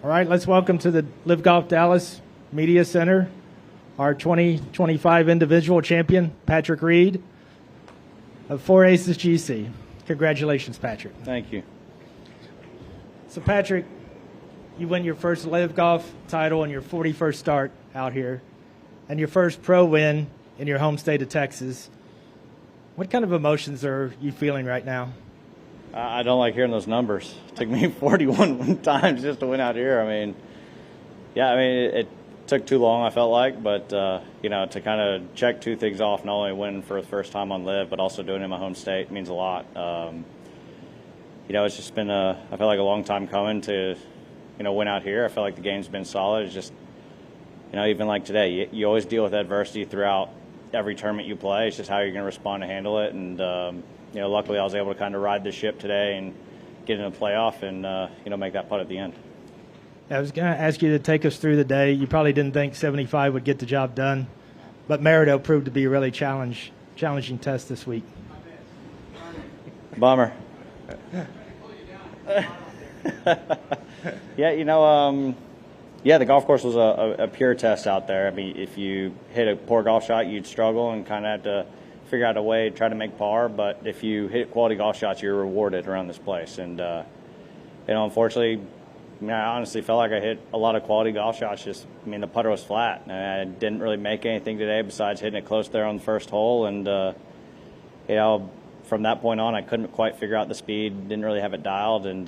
All right, let's welcome to the LIV Golf Dallas Media Center our 2025 individual champion, Patrick Reed of 4 Aces GC. Congratulations, Patrick. Thank you. So, Patrick, you win your first LIV Golf title in your 41st start out here and your first pro win in your home state of Texas. What kind of emotions are you feeling right now? I don't like hearing those numbers. It took me 41 times just to win out here. It took too long, I felt like, but, to kind of check two things off, not only winning for the first time on LIV, but also doing it in my home state means a lot. It's just been, I feel like a long time coming to, win out here. I feel like the game's been solid. It's just, even like today, you always deal with adversity throughout every tournament you play. It's just how you're going to respond to handle it. And, luckily I was able to kind of ride the ship today and get in a playoff and, make that putt at the end. I was going to ask you to take us through the day. You probably didn't think 75 would get the job done, but Maridoe proved to be a really challenging test this week. Bummer. The golf course was a pure test out there. I mean, if you hit a poor golf shot, you'd struggle and kind of have to figure out a way to try to make par. But if you hit quality golf shots, you're rewarded around this place. And, unfortunately, I honestly felt like I hit a lot of quality golf shots. The putter was flat. And I didn't really make anything today besides hitting it close there on the first hole. And, from that point on, I couldn't quite figure out the speed, didn't really have it dialed. And,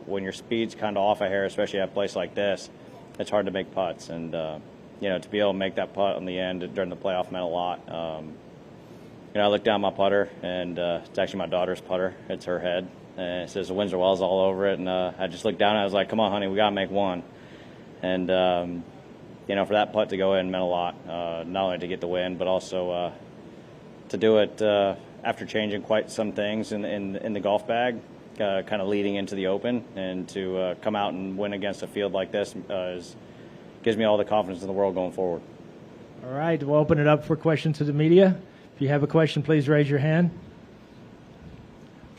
when your speed's kind of off a hair, especially at a place like this, it's hard to make putts. And, to be able to make that putt on the end during the playoff meant a lot. I looked down my putter, and it's actually my daughter's putter. It's her head. And it says the Windsor Wells all over it. And I just looked down, and I was like, come on, honey, we got to make one. And, for that putt to go in meant a lot, not only to get the win, but also to do it after changing quite some things in the golf bag, kind of leading into the Open, and to come out and win against a field like this gives me all the confidence in the world going forward. All right, we'll open it up for questions to the media. If you have a question, please raise your hand.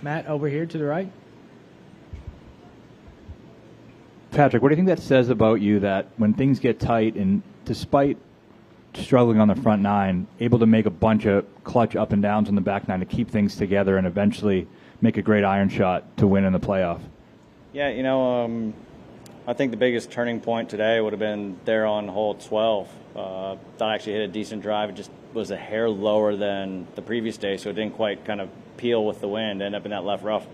Matt, over here to the right. Patrick, what do you think that says about you, that when things get tight and despite struggling on the front nine, able to make a bunch of clutch up and downs on the back nine to keep things together and eventually make a great iron shot to win in the playoff? Yeah, I think the biggest turning point today would have been there on hole 12. Thought I actually hit a decent drive. It just was a hair lower than the previous day, so it didn't quite kind of peel with the wind, end up in that left rough.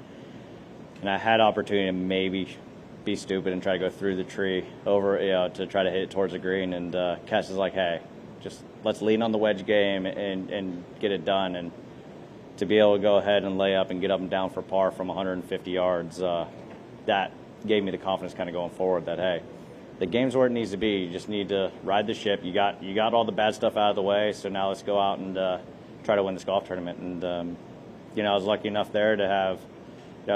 And I had opportunity to maybe be stupid and try to go through the tree over, to try to hit it towards the green. And Cass is like, hey, just let's lean on the wedge game and get it done. And to be able to go ahead and lay up and get up and down for par from 150 yards, that gave me the confidence kind of going forward that, hey, the game's where it needs to be. You just need to ride the ship. You got all the bad stuff out of the way, so now let's go out and try to win this golf tournament. And, I was lucky enough there to have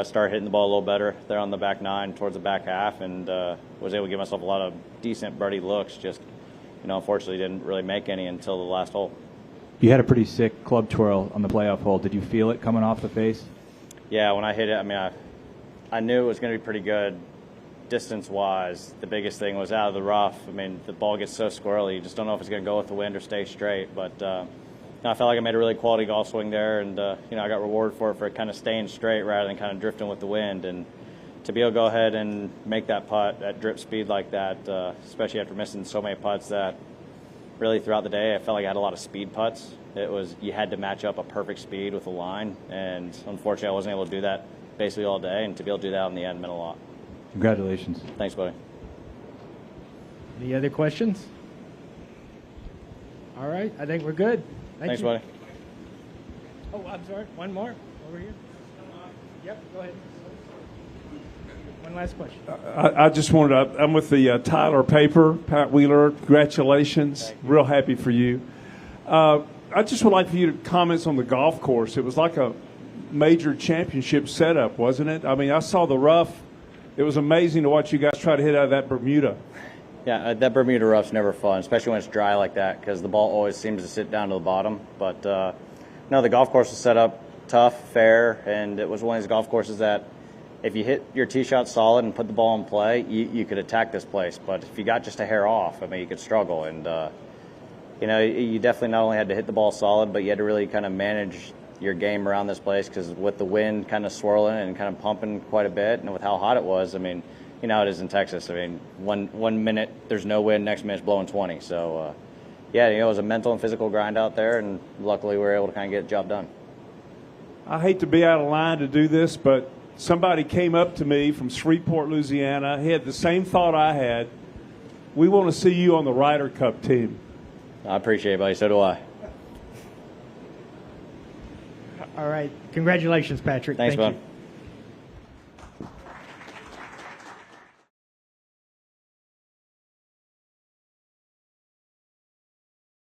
start hitting the ball a little better there on the back nine towards the back half, and was able to give myself a lot of decent birdie looks. Just, unfortunately didn't really make any until the last hole. You had a pretty sick club twirl on the playoff hole. Did you feel it coming off the face? Yeah, when I hit it, I knew it was going to be pretty good distance-wise. The biggest thing was out of the rough. The ball gets so squirrely, you just don't know if it's going to go with the wind or stay straight. But I felt like I made a really quality golf swing there, and I got rewarded for kind of staying straight rather than kind of drifting with the wind. And to be able to go ahead and make that putt at drip speed like that, especially after missing so many putts that really throughout the day I felt like I had a lot of speed putts. You had to match up a perfect speed with the line, and unfortunately I wasn't able to do that basically all day, and to be able to do that in the end meant a lot. Congratulations. Thanks, buddy. Any other questions? All right, I think we're good. Thanks, buddy. Oh, I'm sorry. One more over here. Yep, go ahead. One last question. I just wanted to, I'm with the Tyler paper, Pat Wheeler. Congratulations. Real happy for you. I just would like for you to comment on the golf course. It was like a major championship setup, wasn't it? I saw the rough. It was amazing to watch you guys try to hit out of that Bermuda. Yeah, that Bermuda rough's never fun, especially when it's dry like that, because the ball always seems to sit down to the bottom. But, no, the golf course was set up tough, fair, and it was one of these golf courses that if you hit your tee shot solid and put the ball in play, you could attack this place. But if you got just a hair off, I mean, you could struggle. And, you know, you definitely not only had to hit the ball solid, but you had to really kind of manage your game around this place, because with the wind kind of swirling and kind of pumping quite a bit, and with how hot it was, I mean, you know how it is in Texas. I mean, one minute there's no wind, next minute it's blowing 20. So, yeah, you know, it was a mental and physical grind out there, and luckily we were able to kind of get the job done. I hate to be out of line to do this, but somebody came up to me from Shreveport, Louisiana. He had the same thought I had. We want to see you on the Ryder Cup team. I appreciate it, buddy. So do I. All right. Congratulations, Patrick. Thanks, Thank bud. you.